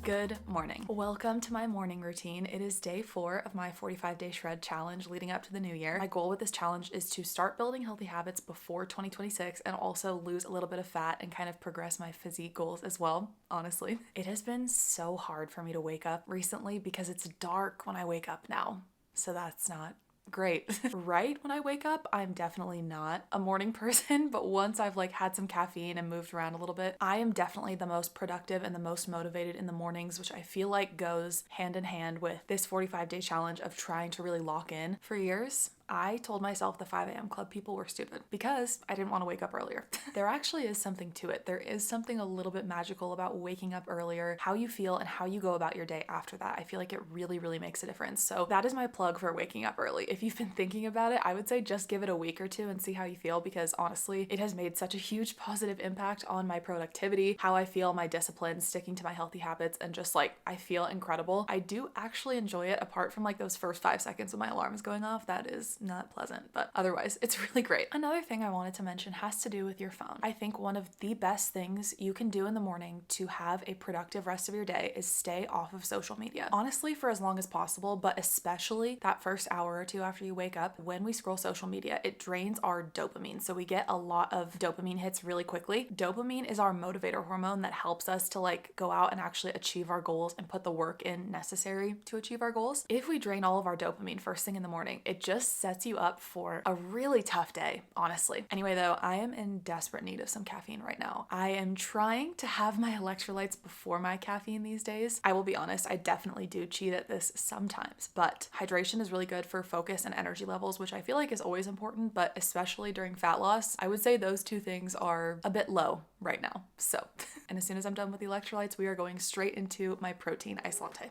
Good morning. Welcome to my morning routine. It is day 4 of my 45-day shred challenge leading up to the new year. My goal with this challenge is to start building healthy habits before 2026 and also lose a little bit of fat and kind of progress my physique goals as well, honestly. It has been so hard for me to wake up recently because it's dark when I wake up now. So that's not great. Right when I wake up, I'm definitely not a morning person, but once I've had some caffeine and moved around a little bit, I am definitely the most productive and the most motivated in the mornings, which I feel like goes hand in hand with this 45-day challenge of trying to really lock in. For years, I told myself the 5 a.m. club people were stupid because I didn't want to wake up earlier. There actually is something to it. There is something a little bit magical about waking up earlier, how you feel and how you go about your day after that. I feel like it really, really makes a difference. So that is my plug for waking up early. If you've been thinking about it, I would say just give it a week or two and see how you feel, because honestly, it has made such a huge positive impact on my productivity, how I feel, my discipline, sticking to my healthy habits, and just I feel incredible. I do actually enjoy it apart from those first 5 seconds when my alarm is going off. That is not pleasant, but otherwise it's really great. Another thing I wanted to mention has to do with your phone. I think one of the best things you can do in the morning to have a productive rest of your day is stay off of social media. Honestly, for as long as possible, but especially that first hour or two after you wake up. When we scroll social media, it drains our dopamine. So we get a lot of dopamine hits really quickly. Dopamine is our motivator hormone that helps us to go out and actually achieve our goals and put the work in necessary to achieve our goals. If we drain all of our dopamine first thing in the morning, it just sets you up for a really tough day, honestly. Anyway, though, I am in desperate need of some caffeine right now. I am trying to have my electrolytes before my caffeine these days. I will be honest, I definitely do cheat at this sometimes, but hydration is really good for focus and energy levels, which I feel like is always important, but especially during fat loss, I would say those two things are a bit low right now. So, and as soon as I'm done with the electrolytes, we are going straight into my protein iced latte.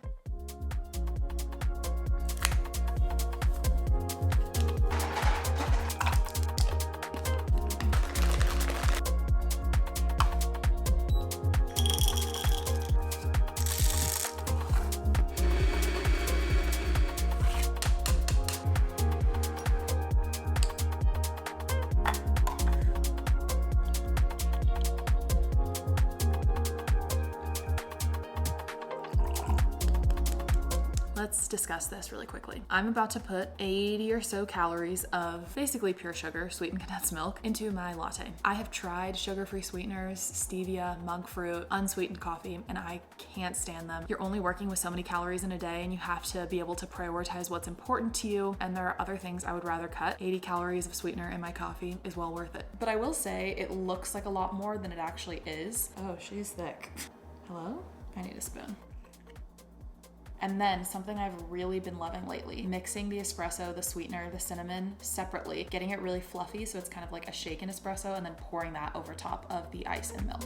Let's discuss this really quickly. I'm about to put 80 or so calories of basically pure sugar, sweetened condensed milk, into my latte. I have tried sugar-free sweeteners, stevia, monk fruit, unsweetened coffee, and I can't stand them. You're only working with so many calories in a day, and you have to be able to prioritize what's important to you, and there are other things I would rather cut. 80 calories of sweetener in my coffee is well worth it. But I will say it looks like a lot more than it actually is. Oh, she's thick. Hello? I need a spoon. And then something I've really been loving lately, mixing the espresso, the sweetener, the cinnamon separately, getting it really fluffy so it's kind of like a shaken espresso, and then pouring that over top of the ice and milk.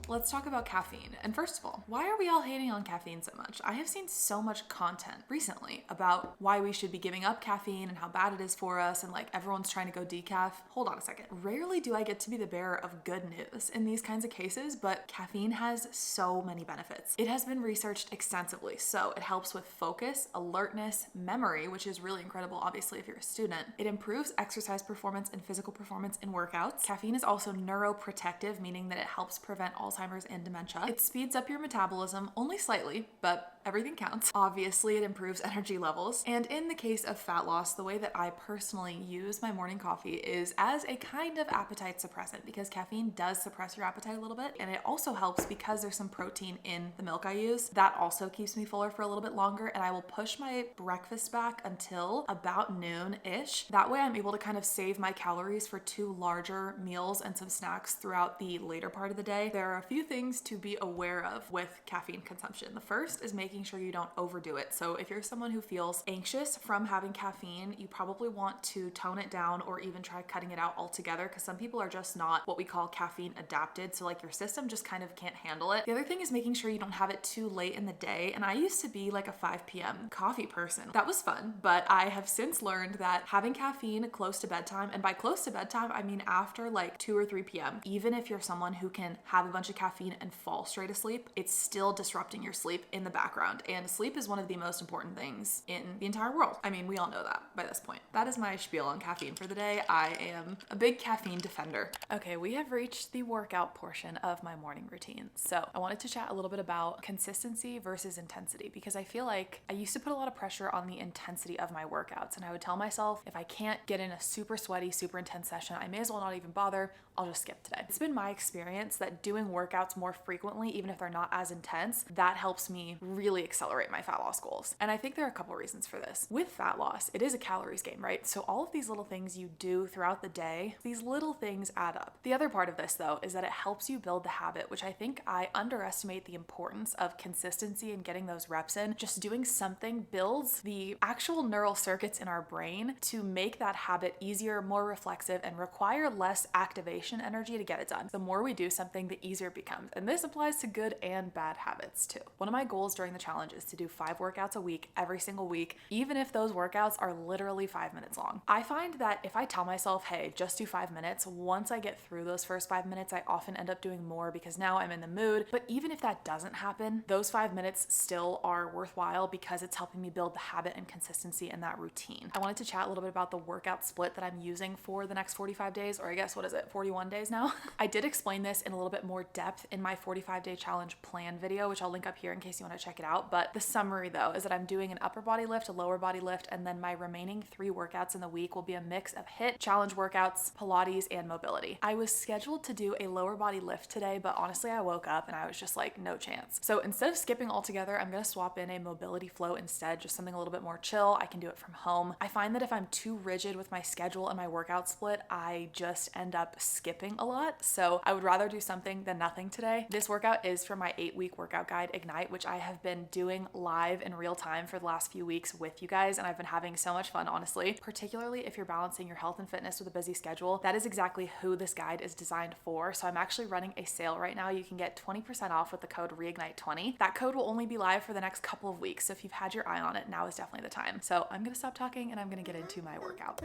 Let's talk about caffeine. And first of all, why are we all hating on caffeine so much? I have seen so much content recently about why we should be giving up caffeine and how bad it is for us, and everyone's trying to go decaf. Hold on a second. Rarely do I get to be the bearer of good news in these kinds of cases, but caffeine has so many benefits. It has been researched extensively. So it helps with focus, alertness, memory, which is really incredible, obviously, if you're a student. It improves exercise performance and physical performance in workouts. Caffeine is also neuroprotective, meaning that it helps prevent Alzheimer's and dementia. It speeds up your metabolism, only slightly, but everything counts. Obviously, it improves energy levels. And in the case of fat loss, the way that I personally use my morning coffee is as a kind of appetite suppressant, because caffeine does suppress your appetite a little bit. And it also helps because there's some protein in the milk I use. That also keeps me fuller for a little bit longer. And I will push my breakfast back until about noon-ish. That way I'm able to kind of save my calories for 2 larger meals and some snacks throughout the later part of the day. There are a few things to be aware of with caffeine consumption. The first is making sure you don't overdo it. So if you're someone who feels anxious from having caffeine, you probably want to tone it down or even try cutting it out altogether, because some people are just not what we call caffeine adapted. So your system just kind of can't handle it. The other thing is making sure you don't have it too late in the day. And I used to be a 5 p.m. coffee person. That was fun, but I have since learned that having caffeine close to bedtime, and by close to bedtime, I mean after 2 or 3 p.m., even if you're someone who can have a bunch of caffeine and fall straight asleep, it's still disrupting your sleep in the background. background, and sleep is one of the most important things in the entire world. I mean, we all know that by this point. That is my spiel on caffeine for the day. I am a big caffeine defender. Okay, we have reached the workout portion of my morning routine. So I wanted to chat a little bit about consistency versus intensity, because I feel like I used to put a lot of pressure on the intensity of my workouts, and I would tell myself, if I can't get in a super sweaty, super intense session, I may as well not even bother. I'll just skip today. It's been my experience that doing workouts more frequently, even if they're not as intense, that helps me really accelerate my fat loss goals. And I think there are a couple reasons for this. With fat loss, it is a calories game, right? So all of these little things you do throughout the day, these little things add up. The other part of this though is that it helps you build the habit, which I think I underestimate the importance of consistency and getting those reps in. Just doing something builds the actual neural circuits in our brain to make that habit easier, more reflexive, and require less activation energy to get it done. The more we do something, the easier it becomes. And this applies to good and bad habits too. One of my goals during the challenge is to do 5 workouts a week, every single week, even if those workouts are literally 5 minutes long. I find that if I tell myself, hey, just do 5 minutes, once I get through those first 5 minutes, I often end up doing more because now I'm in the mood. But even if that doesn't happen, those 5 minutes still are worthwhile because it's helping me build the habit and consistency in that routine. I wanted to chat a little bit about the workout split that I'm using for the next 45 days, or I guess, what is it, 41 days now? I did explain this in a little bit more depth in my 45-day challenge plan video, which I'll link up here in case you want to check it out. But the summary though is that I'm doing an upper body lift, a lower body lift, and then my remaining 3 workouts in the week will be a mix of HIIT, challenge workouts, Pilates, and mobility. I was scheduled to do a lower body lift today, but honestly, I woke up and I was just like, no chance. So instead of skipping altogether, I'm gonna swap in a mobility flow instead, just something a little bit more chill. I can do it from home. I find that if I'm too rigid with my schedule and my workout split, I just end up skipping a lot. So I would rather do something than nothing today. This workout is from my 8-week workout guide, Ignite, which I have been doing live in real time for the last few weeks with you guys. And I've been having so much fun, honestly, particularly if you're balancing your health and fitness with a busy schedule. That is exactly who this guide is designed for. So I'm actually running a sale right now. You can get 20% off with the code reignite20. That code will only be live for the next couple of weeks. So if you've had your eye on it, now is definitely the time. So I'm gonna stop talking and I'm gonna get into my workout.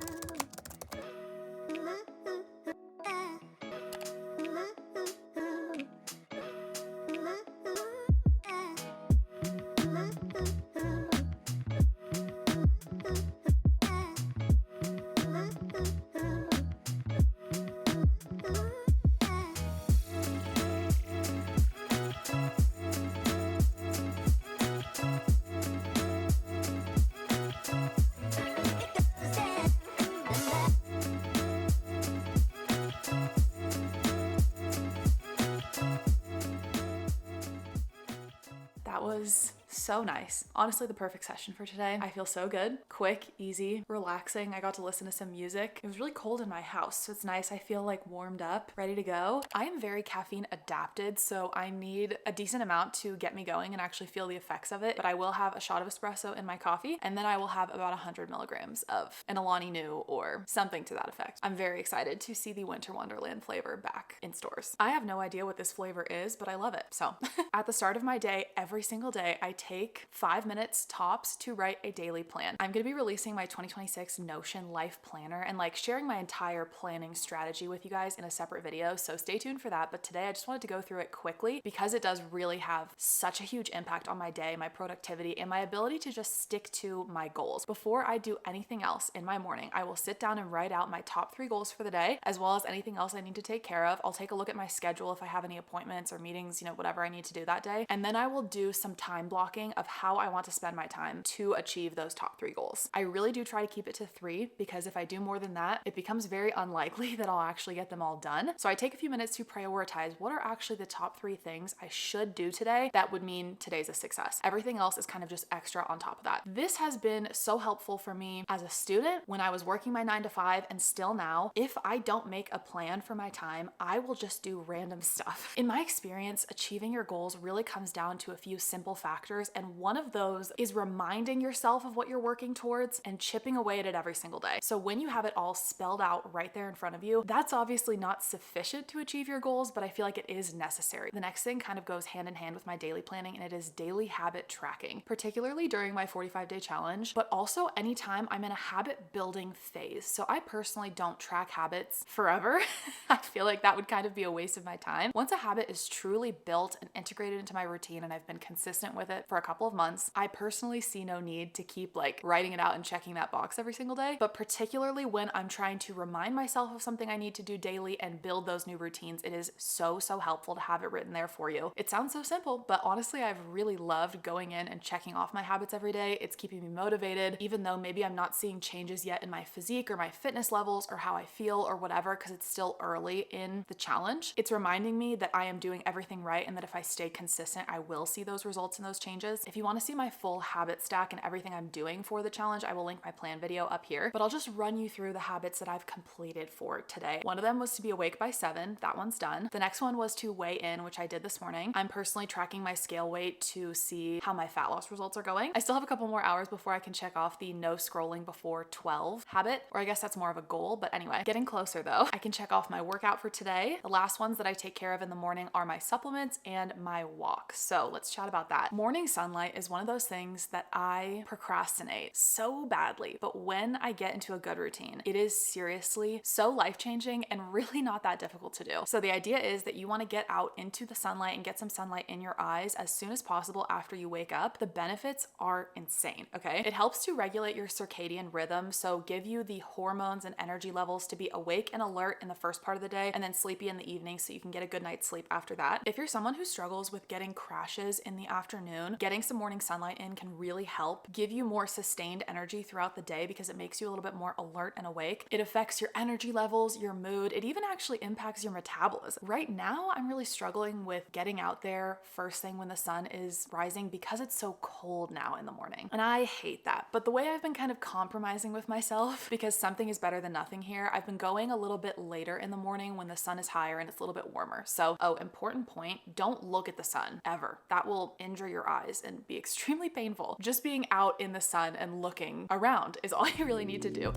That was so nice. Honestly, the perfect session for today. I feel so good. Quick, easy, relaxing. I got to listen to some music. It was really cold in my house, so it's nice. I feel like warmed up, ready to go. I am very caffeine adapted, so I need a decent amount to get me going and actually feel the effects of it. But I will have a shot of espresso in my coffee, and then I will have about 100 milligrams of an Alani Nu or something to that effect. I'm very excited to see the Winter Wonderland flavor back in stores. I have no idea what this flavor is, but I love it. So at the start of my day, every single day, I take 5 minutes tops to write a daily plan. I'm going to be releasing my 2026 Notion life planner and like sharing my entire planning strategy with you guys in a separate video. So stay tuned for that. But today I just wanted to go through it quickly because it does really have such a huge impact on my day, my productivity, and my ability to just stick to my goals. Before I do anything else in my morning, I will sit down and write out my top 3 goals for the day, as well as anything else I need to take care of. I'll take a look at my schedule if I have any appointments or meetings, whatever I need to do that day. And then I will do some time blocking of how I want to spend my time to achieve those top 3 goals. I really do try to keep it to 3 because if I do more than that, it becomes very unlikely that I'll actually get them all done. So I take a few minutes to prioritize what are actually the top 3 things I should do today that would mean today's a success. Everything else is kind of just extra on top of that. This has been so helpful for me as a student when I was working my 9 to 5 and still now. If I don't make a plan for my time, I will just do random stuff. In my experience, achieving your goals really comes down to a few simple factors, and one of those is reminding yourself of what you're working towards and chipping away at it every single day. So when you have it all spelled out right there in front of you, that's obviously not sufficient to achieve your goals, but I feel like it is necessary. The next thing kind of goes hand in hand with my daily planning, and it is daily habit tracking, particularly during my 45-day challenge, but also anytime I'm in a habit building phase. So I personally don't track habits forever. I feel like that would kind of be a waste of my time. Once a habit is truly built and integrated into my routine and I've been consistent with it for a couple of months, I personally see no need to keep like writing it out and checking that box every single day. But particularly when I'm trying to remind myself of something I need to do daily and build those new routines, it is so helpful to have it written there for you. It sounds so simple, but honestly, I've really loved going in and checking off my habits every day. It's keeping me motivated, even though maybe I'm not seeing changes yet in my physique or my fitness levels or how I feel or whatever, because it's still early in the challenge. It's reminding me that I am doing everything right and that if I stay consistent, I will see those results and those changes. If you want to see my full habit stack and everything I'm doing for the challenge, I will link my plan video up here, but I'll just run you through the habits that I've completed for today. One of them was to be awake by 7. That one's done. The next one was to weigh in, which I did this morning. I'm personally tracking my scale weight to see how my fat loss results are going. I still have a couple more hours before I can check off the no scrolling before 12 habit, or I guess that's more of a goal, but anyway, getting closer though. I can check off my workout for today. The last ones that I take care of in the morning are my supplements and my walk. So let's chat about that. Morning sunlight is one of those things that I procrastinate so badly, but when I get into a good routine, it is seriously so life-changing and really not that difficult to do. So the idea is that you want to get out into the sunlight and get some sunlight in your eyes as soon as possible after you wake up. The benefits are insane, okay? It helps to regulate your circadian rhythm, so give you the hormones and energy levels to be awake and alert in the first part of the day and then sleepy in the evening so you can get a good night's sleep after that. If you're someone who struggles with getting crashes in the afternoon, getting some morning sunlight in can really help give you more sustained energy throughout the day because it makes you a little bit more alert and awake. It affects your energy levels, your mood. It even actually impacts your metabolism. Right now, I'm really struggling with getting out there first thing when the sun is rising because it's so cold now in the morning. And I hate that. But the way I've been kind of compromising with myself, because something is better than nothing here, I've been going a little bit later in the morning when the sun is higher and it's a little bit warmer. So, important point, don't look at the sun ever. That will injure your eyes and be extremely painful. Just being out in the sun and looking around is all you really need to do.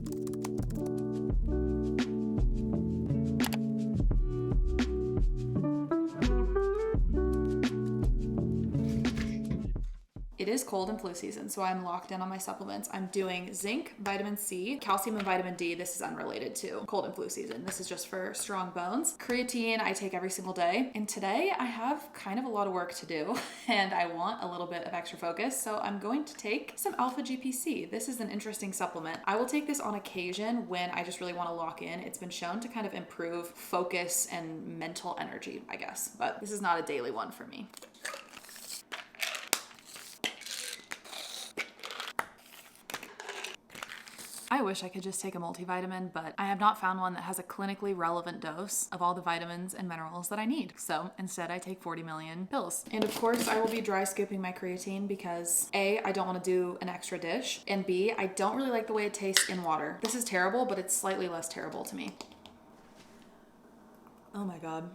It is cold and flu season, so I'm locked in on my supplements. I'm doing zinc, vitamin C, calcium, and vitamin D. This is unrelated to cold and flu season. This is just for strong bones. Creatine, I take every single day. And today I have kind of a lot of work to do and I want a little bit of extra focus. So I'm going to take some alpha GPC. This is an interesting supplement. I will take this on occasion when I just really want to lock in. It's been shown to kind of improve focus and mental energy, I guess, but this is not a daily one for me. I wish I could just take a multivitamin, but I have not found one that has a clinically relevant dose of all the vitamins and minerals that I need. So instead I take 40 million pills. And of course I will be dry scooping my creatine because A, I don't want to do an extra dish, and B, I don't really like the way it tastes in water. This is terrible, but it's slightly less terrible to me. Oh my God.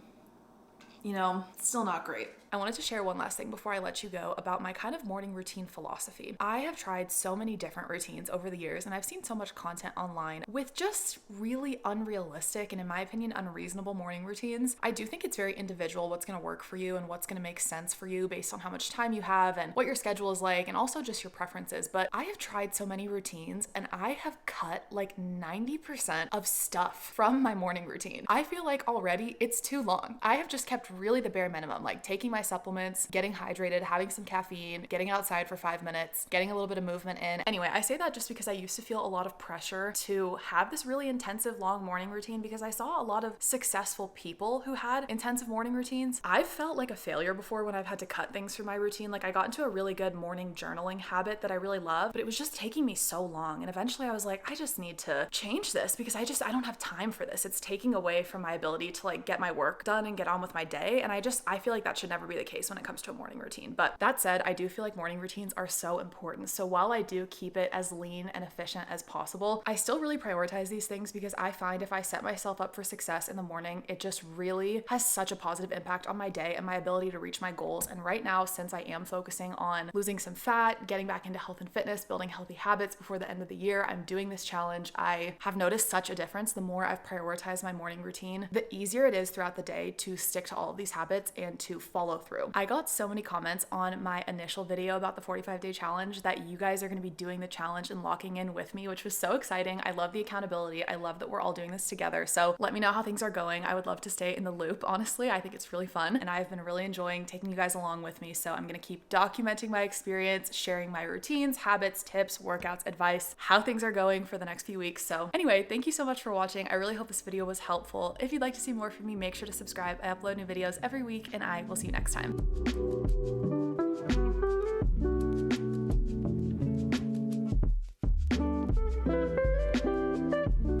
You know, still not great. I wanted to share one last thing before I let you go about my kind of morning routine philosophy. I have tried so many different routines over the years, and I've seen so much content online with just really unrealistic and, in my opinion, unreasonable morning routines. I do think it's very individual what's going to work for you and what's going to make sense for you based on how much time you have and what your schedule is like, and also just your preferences. But I have tried so many routines and I have cut like 90% of stuff from my morning routine. I feel like already it's too long. I have just kept really the bare minimum, like taking my supplements, getting hydrated, having some caffeine, getting outside for 5 minutes, getting a little bit of movement in. Anyway, I say that just because I used to feel a lot of pressure to have this really intensive long morning routine because I saw a lot of successful people who had intensive morning routines. I've felt like a failure before when I've had to cut things from my routine. Like I got into a really good morning journaling habit that I really love, but it was just taking me so long. And eventually I was like, I just need to change this because I don't have time for this. It's taking away from my ability to like get my work done and get on with my day. And I feel like that should never be the case when it comes to a morning routine. But that said, I do feel like morning routines are so important. So while I do keep it as lean and efficient as possible, I still really prioritize these things because I find if I set myself up for success in the morning, it just really has such a positive impact on my day and my ability to reach my goals. And right now, since I am focusing on losing some fat, getting back into health and fitness, building healthy habits before the end of the year, I'm doing this challenge. I have noticed such a difference. The more I've prioritized my morning routine, the easier it is throughout the day to stick to all of these habits and to follow through. I got so many comments on my initial video about the 45-day challenge that you guys are going to be doing the challenge and locking in with me, which was so exciting. I love the accountability. I love that we're all doing this together. So let me know how things are going. I would love to stay in the loop. Honestly, I think it's really fun and I've been really enjoying taking you guys along with me. So I'm going to keep documenting my experience, sharing my routines, habits, tips, workouts, advice, how things are going for the next few weeks. So anyway, thank you so much for watching. I really hope this video was helpful. If you'd like to see more from me, make sure to subscribe. I upload new videos every week and I will see you next time.